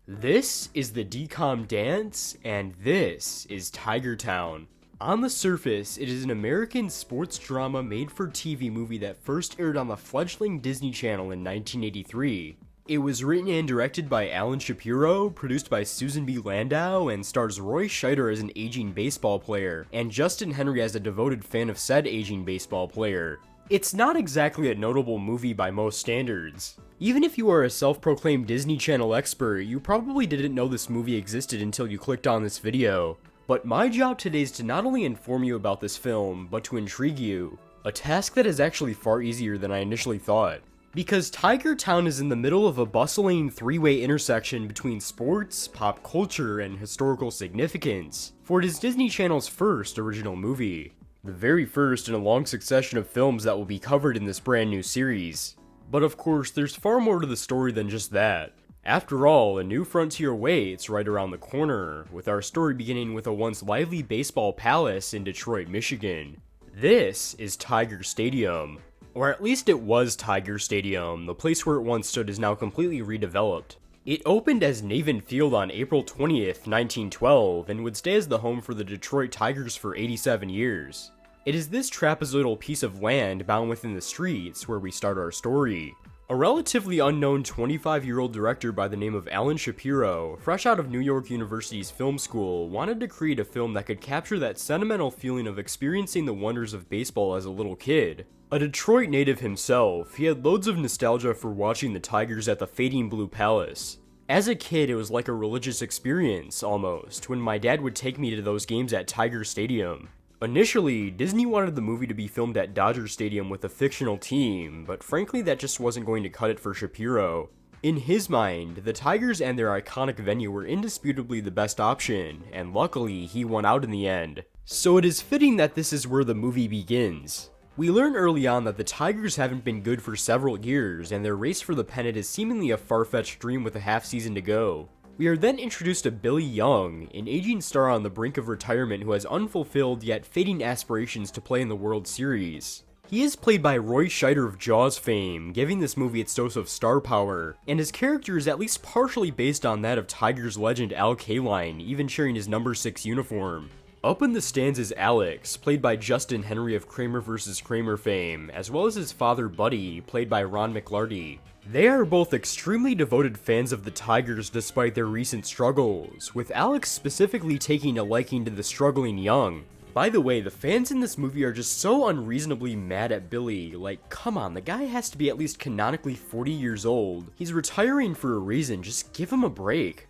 This is the DCOM Dance, and this is Tiger Town. On the surface, it is an American sports drama made-for-TV movie that first aired on the fledgling Disney Channel in 1983. It was written and directed by Alan Shapiro, produced by Susan B. Landau, and stars Roy Scheider as an aging baseball player, and Justin Henry as a devoted fan of said aging baseball player. It's not exactly a notable movie by most standards. Even if you are a self-proclaimed Disney Channel expert, you probably didn't know this movie existed until you clicked on this video. But my job today is to not only inform you about this film, but to intrigue you. A task that is actually far easier than I initially thought. Because Tiger Town is in the middle of a bustling three-way intersection between sports, pop culture, and historical significance, for it is Disney Channel's first original movie. The very first in a long succession of films that will be covered in this brand new series. But of course, there's far more to the story than just that. After all, a new frontier waits right around the corner, with our story beginning with a once lively baseball palace in Detroit, Michigan. This is Tiger Stadium. Or at least it was Tiger Stadium. The place where it once stood is now completely redeveloped. It opened as Navin Field on April 20th, 1912, and would stay as the home for the Detroit Tigers for 87 years. It is this trapezoidal piece of land bound within the streets where we start our story. A relatively unknown 25-year-old director by the name of Alan Shapiro, fresh out of New York University's film school, wanted to create a film that could capture that sentimental feeling of experiencing the wonders of baseball as a little kid. A Detroit native himself, he had loads of nostalgia for watching the Tigers at the fading Blue Palace. As a kid, it was like a religious experience, almost, when my dad would take me to those games at Tiger Stadium. Initially, Disney wanted the movie to be filmed at Dodger Stadium with a fictional team, but frankly that just wasn't going to cut it for Shapiro. In his mind, the Tigers and their iconic venue were indisputably the best option, and luckily he won out in the end. So it is fitting that this is where the movie begins. We learn early on that the Tigers haven't been good for several years, and their race for the pennant is seemingly a far-fetched dream with a half season to go. We are then introduced to Billy Young, an aging star on the brink of retirement who has unfulfilled yet fading aspirations to play in the World Series. He is played by Roy Scheider of Jaws fame, giving this movie its dose of star power, and his character is at least partially based on that of Tigers legend Al Kaline, even sharing his number 6 uniform. Up in the stands is Alex, played by Justin Henry of Kramer vs. Kramer fame, as well as his father Buddy, played by Ron McLarty. They are both extremely devoted fans of the Tigers despite their recent struggles, with Alex specifically taking a liking to the struggling Young. By the way, the fans in this movie are just so unreasonably mad at Billy. Like, come on, the guy has to be at least canonically 40 years old. He's retiring for a reason, just give him a break.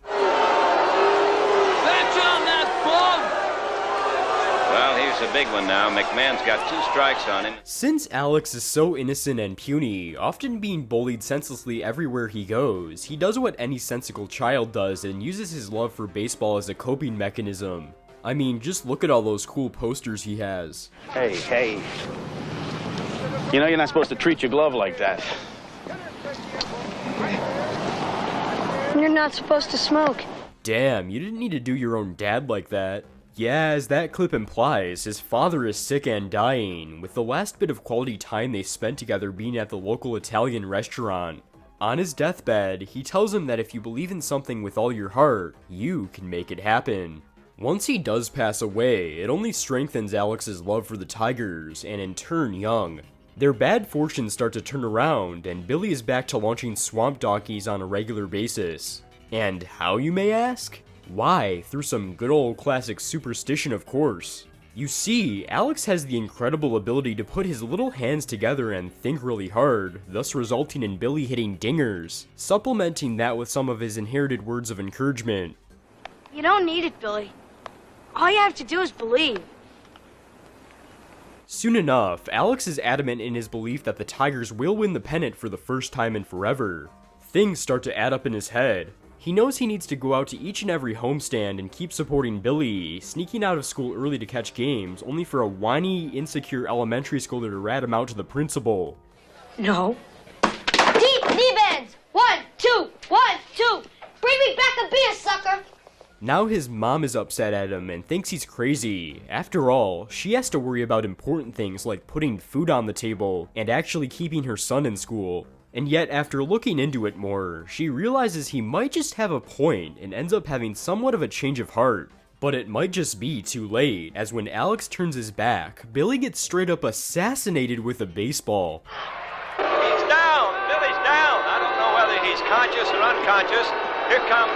Well, he's a big one now. McMahon's got 2 strikes on him. Since Alex is so innocent and puny, often being bullied senselessly everywhere he goes, he does what any sensical child does and uses his love for baseball as a coping mechanism. I mean, just look at all those cool posters he has. Hey. You know you're not supposed to treat your glove like that. You're not supposed to smoke. Damn, you didn't need to do your own dad like that. Yeah, as that clip implies, his father is sick and dying, with the last bit of quality time they spent together being at the local Italian restaurant. On his deathbed, he tells him that if you believe in something with all your heart, you can make it happen. Once he does pass away, it only strengthens Alex's love for the Tigers, and in turn Young. Their bad fortunes start to turn around, and Billy is back to launching swamp donkeys on a regular basis. And how, you may ask? Why? Through some good old classic superstition, of course. You see, Alex has the incredible ability to put his little hands together and think really hard, thus resulting in Billy hitting dingers, supplementing that with some of his inherited words of encouragement. You don't need it, Billy. All you have to do is believe. Soon enough, Alex is adamant in his belief that the Tigers will win the pennant for the first time in forever. Things start to add up in his head. He knows he needs to go out to each and every homestand and keep supporting Billy, sneaking out of school early to catch games, only for a whiny, insecure elementary schooler to rat him out to the principal. No. Deep knee bends! 1, 2, 1, 2! Bring me back a beer, sucker! Now his mom is upset at him and thinks he's crazy. After all, she has to worry about important things like putting food on the table and actually keeping her son in school. And yet, after looking into it more, she realizes he might just have a point and ends up having somewhat of a change of heart. But it might just be too late, as when Alex turns his back, Billy gets straight up assassinated with a baseball. He's down. Billy's down. I don't know whether he's conscious or unconscious. Here comes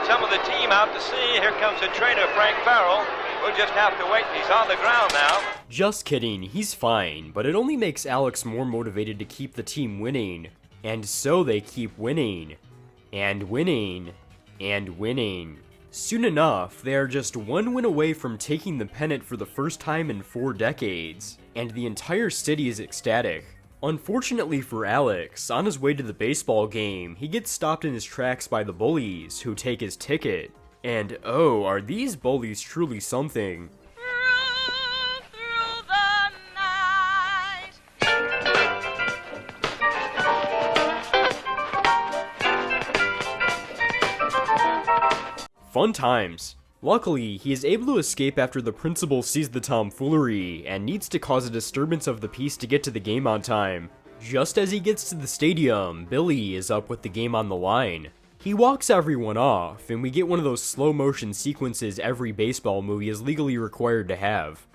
some of the team out to see. Here comes the trainer, Frank Farrell. We'll just have to wait. He's on the ground now. Just kidding, he's fine, but it only makes Alex more motivated to keep the team winning. And so they keep winning. And winning. And winning. Soon enough, they are just one win away from taking the pennant for the first time in 4 decades. And the entire city is ecstatic. Unfortunately for Alex, on his way to the baseball game, he gets stopped in his tracks by the bullies, who take his ticket. And oh, are these bullies truly something. Through the night. Fun times. Luckily, he is able to escape after the principal sees the tomfoolery and needs to cause a disturbance of the peace to get to the game on time. Just as he gets to the stadium, Billy is up with the game on the line. He walks everyone off, and we get one of those slow motion sequences every baseball movie is legally required to have.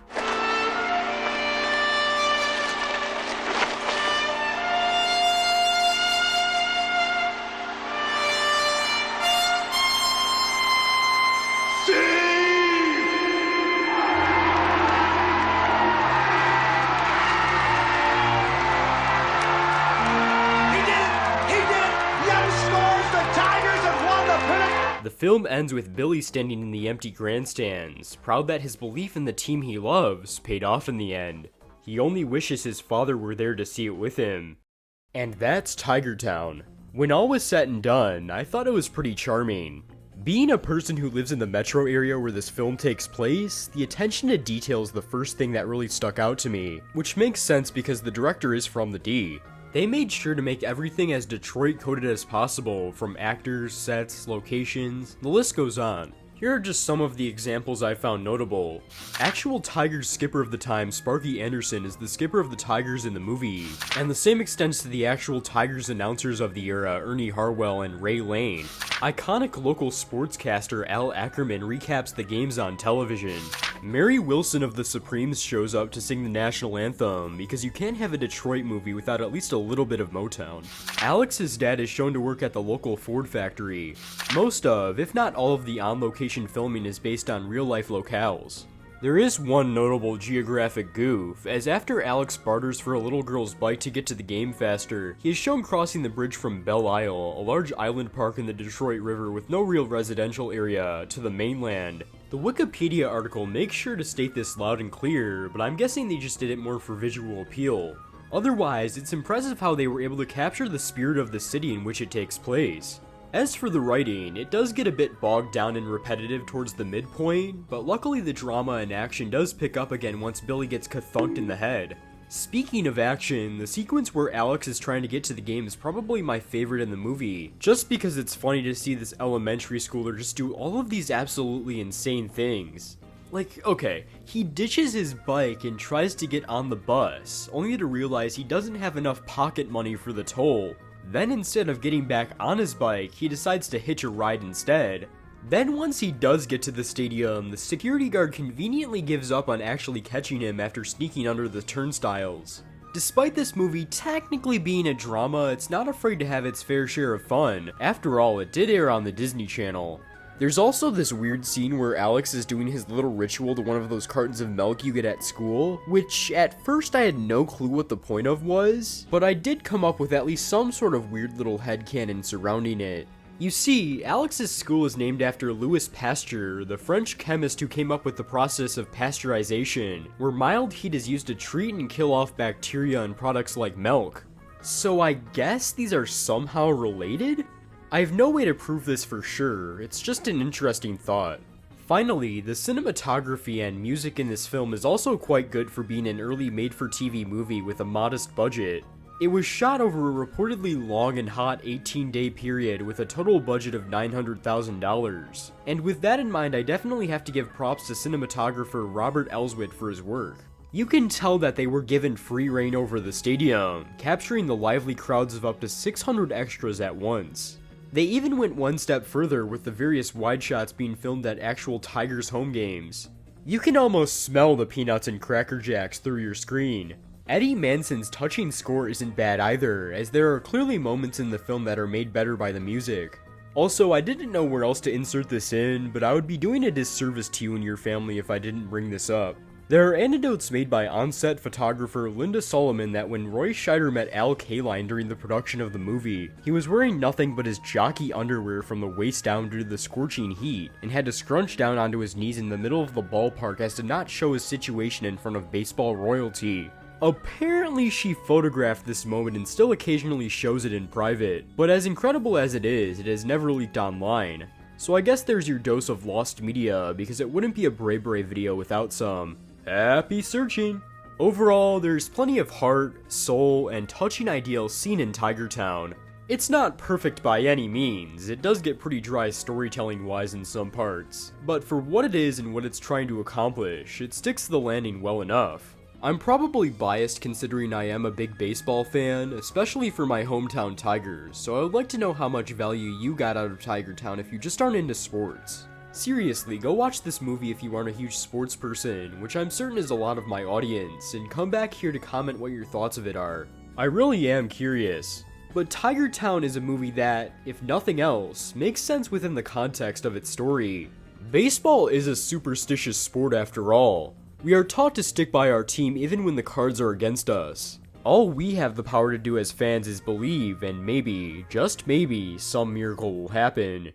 The film ends with Billy standing in the empty grandstands, proud that his belief in the team he loves paid off in the end. He only wishes his father were there to see it with him. And that's Tiger Town. When all was said and done, I thought it was pretty charming. Being a person who lives in the metro area where this film takes place, the attention to detail is the first thing that really stuck out to me, which makes sense because the director is from the D. They made sure to make everything as Detroit-coded as possible, from actors, sets, locations, the list goes on. Here are just some of the examples I found notable. Actual Tigers skipper of the time, Sparky Anderson, is the skipper of the Tigers in the movie, and the same extends to the actual Tigers announcers of the era, Ernie Harwell and Ray Lane. Iconic local sportscaster Al Ackerman recaps the games on television. Mary Wilson of the Supremes shows up to sing the national anthem, because you can't have a Detroit movie without at least a little bit of Motown. Alex's dad is shown to work at the local Ford factory. Most of, if not all of the on-location filming is based on real-life locales. There is one notable geographic goof, as after Alex barters for a little girl's bike to get to the game faster, he is shown crossing the bridge from Belle Isle, a large island park in the Detroit River with no real residential area, to the mainland. The Wikipedia article makes sure to state this loud and clear, but I'm guessing they just did it more for visual appeal. Otherwise, it's impressive how they were able to capture the spirit of the city in which it takes place. As for the writing, it does get a bit bogged down and repetitive towards the midpoint, but luckily the drama and action does pick up again once Billy gets kathunked in the head. Speaking of action, the sequence where Alex is trying to get to the game is probably my favorite in the movie, just because it's funny to see this elementary schooler just do all of these absolutely insane things. Like, okay, he ditches his bike and tries to get on the bus, only to realize he doesn't have enough pocket money for the toll. Then instead of getting back on his bike, he decides to hitch a ride instead. Then once he does get to the stadium, the security guard conveniently gives up on actually catching him after sneaking under the turnstiles. Despite this movie technically being a drama, it's not afraid to have its fair share of fun. After all, it did air on the Disney Channel. There's also this weird scene where Alex is doing his little ritual to one of those cartons of milk you get at school, which at first I had no clue what the point of was, but I did come up with at least some sort of weird little headcanon surrounding it. You see, Alex's school is named after Louis Pasteur, the French chemist who came up with the process of pasteurization, where mild heat is used to treat and kill off bacteria in products like milk. So I guess these are somehow related? I have no way to prove this for sure, it's just an interesting thought. Finally, the cinematography and music in this film is also quite good for being an early made-for-TV movie with a modest budget. It was shot over a reportedly long and hot 18-day period with a total budget of $900,000. And with that in mind, I definitely have to give props to cinematographer Robert Elswit for his work. You can tell that they were given free reign over the stadium, capturing the lively crowds of up to 600 extras at once. They even went one step further with the various wide shots being filmed at actual Tigers home games. You can almost smell the peanuts and Cracker Jacks through your screen. Eddie Manson's touching score isn't bad either, as there are clearly moments in the film that are made better by the music. Also, I didn't know where else to insert this in, but I would be doing a disservice to you and your family if I didn't bring this up. There are anecdotes made by on-set photographer Linda Solomon that when Roy Scheider met Al Kaline during the production of the movie, he was wearing nothing but his jockey underwear from the waist down due to the scorching heat, and had to scrunch down onto his knees in the middle of the ballpark as to not show his situation in front of baseball royalty. Apparently she photographed this moment and still occasionally shows it in private, but as incredible as it has never leaked online. So I guess there's your dose of lost media, because it wouldn't be a BrayBray video without some. Happy searching! Overall, there's plenty of heart, soul, and touching ideals seen in Tiger Town. It's not perfect by any means, it does get pretty dry storytelling wise in some parts, but for what it is and what it's trying to accomplish, it sticks to the landing well enough. I'm probably biased considering I am a big baseball fan, especially for my hometown Tigers, so I would like to know how much value you got out of Tiger Town if you just aren't into sports. Seriously, go watch this movie if you aren't a huge sports person, which I'm certain is a lot of my audience, and come back here to comment what your thoughts of it are. I really am curious. But Tiger Town is a movie that, if nothing else, makes sense within the context of its story. Baseball is a superstitious sport after all. We are taught to stick by our team even when the cards are against us. All we have the power to do as fans is believe, and maybe, just maybe, some miracle will happen.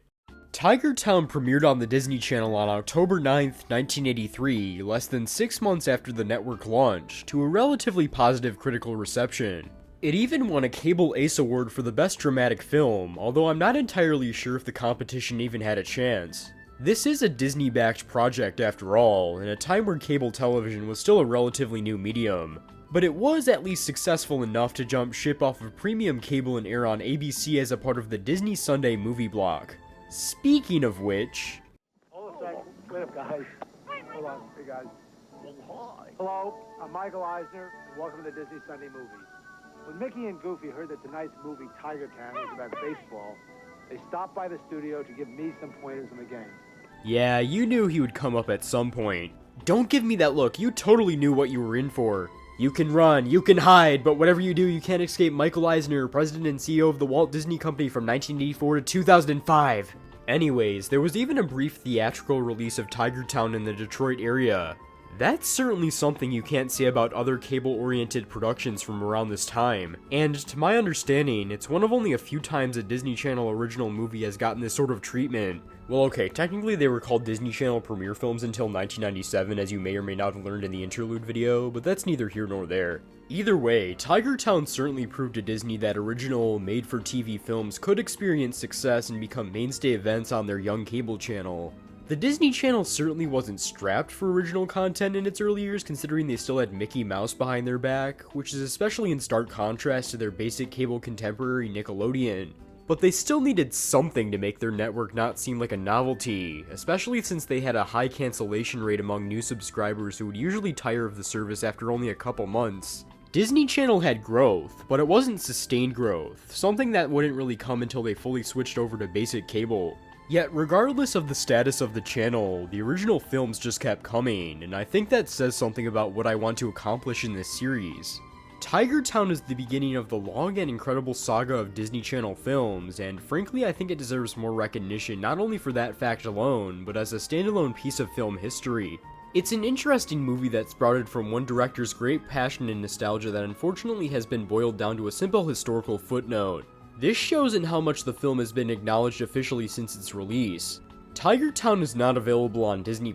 Tiger Town premiered on the Disney Channel on October 9th, 1983, less than 6 months after the network launch, to a relatively positive critical reception. It even won a Cable Ace Award for the Best Dramatic Film, although I'm not entirely sure if the competition even had a chance. This is a Disney-backed project after all, in a time where cable television was still a relatively new medium. But it was at least successful enough to jump ship off of premium cable and air on ABC as a part of the Disney Sunday movie block. Speaking of which... Hold a second. Wait up, guys. Hold on. Hey, guys. Hello, I'm Michael Eisner, and welcome to the Disney Sunday Movies. When Mickey and Goofy heard that tonight's movie, Tiger Town, was about baseball, they stopped by the studio to give me some pointers on the game. Yeah, you knew he would come up at some point. Don't give me that look, you totally knew what you were in for. You can run, you can hide, but whatever you do, you can't escape Michael Eisner, president and CEO of the Walt Disney Company from 1984 to 2005. Anyways, there was even a brief theatrical release of Tiger Town in the Detroit area. That's certainly something you can't say about other cable-oriented productions from around this time, and to my understanding, it's one of only a few times a Disney Channel original movie has gotten this sort of treatment. Well, okay, technically they were called Disney Channel premiere films until 1997, as you may or may not have learned in the interlude video, but that's neither here nor there. Either way, Tiger Town certainly proved to Disney that original, made-for-TV films could experience success and become mainstay events on their young cable channel. The Disney Channel certainly wasn't strapped for original content in its early years, considering they still had Mickey Mouse behind their back, which is especially in stark contrast to their basic cable contemporary Nickelodeon. But they still needed something to make their network not seem like a novelty, especially since they had a high cancellation rate among new subscribers who would usually tire of the service after only a couple months. Disney Channel had growth, but it wasn't sustained growth, something that wouldn't really come until they fully switched over to basic cable. Yet, regardless of the status of the channel, the original films just kept coming, and I think that says something about what I want to accomplish in this series. Tiger Town is the beginning of the long and incredible saga of Disney Channel films, and frankly I think it deserves more recognition not only for that fact alone, but as a standalone piece of film history. It's an interesting movie that sprouted from one director's great passion and nostalgia that unfortunately has been boiled down to a simple historical footnote. This shows in how much the film has been acknowledged officially since its release. Tiger Town is not available on Disney+,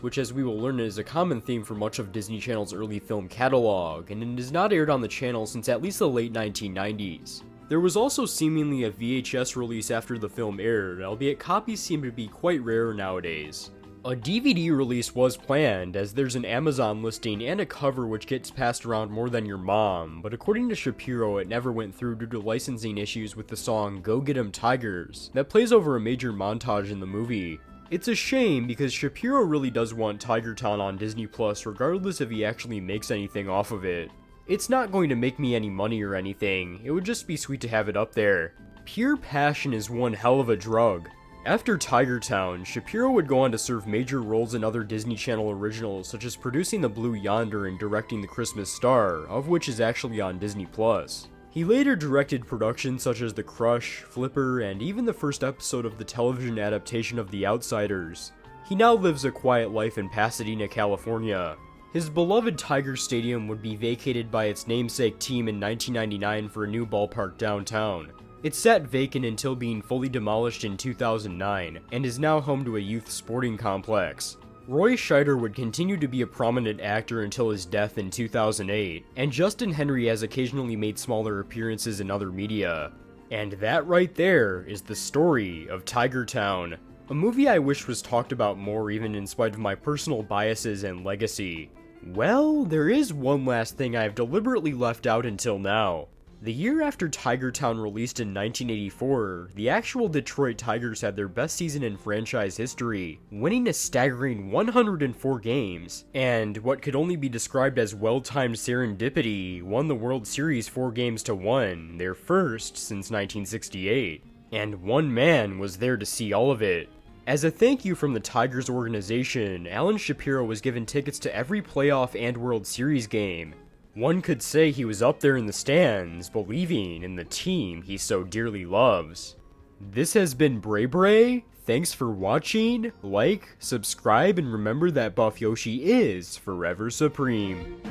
which as we will learn is a common theme for much of Disney Channel's early film catalog, and it is not aired on the channel since at least the late 1990s. There was also seemingly a VHS release after the film aired, albeit copies seem to be quite rare nowadays. A DVD release was planned, as there's an Amazon listing and a cover which gets passed around more than your mom, but according to Shapiro it never went through due to licensing issues with the song Go Get 'Em Tigers, that plays over a major montage in the movie. It's a shame because Shapiro really does want Tiger Town on Disney Plus regardless if he actually makes anything off of it. It's not going to make me any money or anything, it would just be sweet to have it up there. Pure passion is one hell of a drug. After Tiger Town, Shapiro would go on to serve major roles in other Disney Channel originals such as producing The Blue Yonder and directing The Christmas Star, of which is actually on Disney Plus. He later directed productions such as The Crush, Flipper, and even the first episode of the television adaptation of The Outsiders. He now lives a quiet life in Pasadena, California. His beloved Tiger Stadium would be vacated by its namesake team in 1999 for a new ballpark downtown. It sat vacant until being fully demolished in 2009, and is now home to a youth sporting complex. Roy Scheider would continue to be a prominent actor until his death in 2008, and Justin Henry has occasionally made smaller appearances in other media. And that right there is the story of Tiger Town, a movie I wish was talked about more even in spite of my personal biases and legacy. Well, there is one last thing I've deliberately left out until now. The year after Tiger Town released in 1984, the actual Detroit Tigers had their best season in franchise history, winning a staggering 104 games, and what could only be described as well-timed serendipity, won the World Series 4-1, their first since 1968. And one man was there to see all of it. As a thank you from the Tigers organization, Alan Shapiro was given tickets to every playoff and World Series game. One could say he was up there in the stands, believing in the team he so dearly loves. This has been BrayBray. Thanks for watching, like, subscribe, and remember that Buff Yoshi is forever supreme.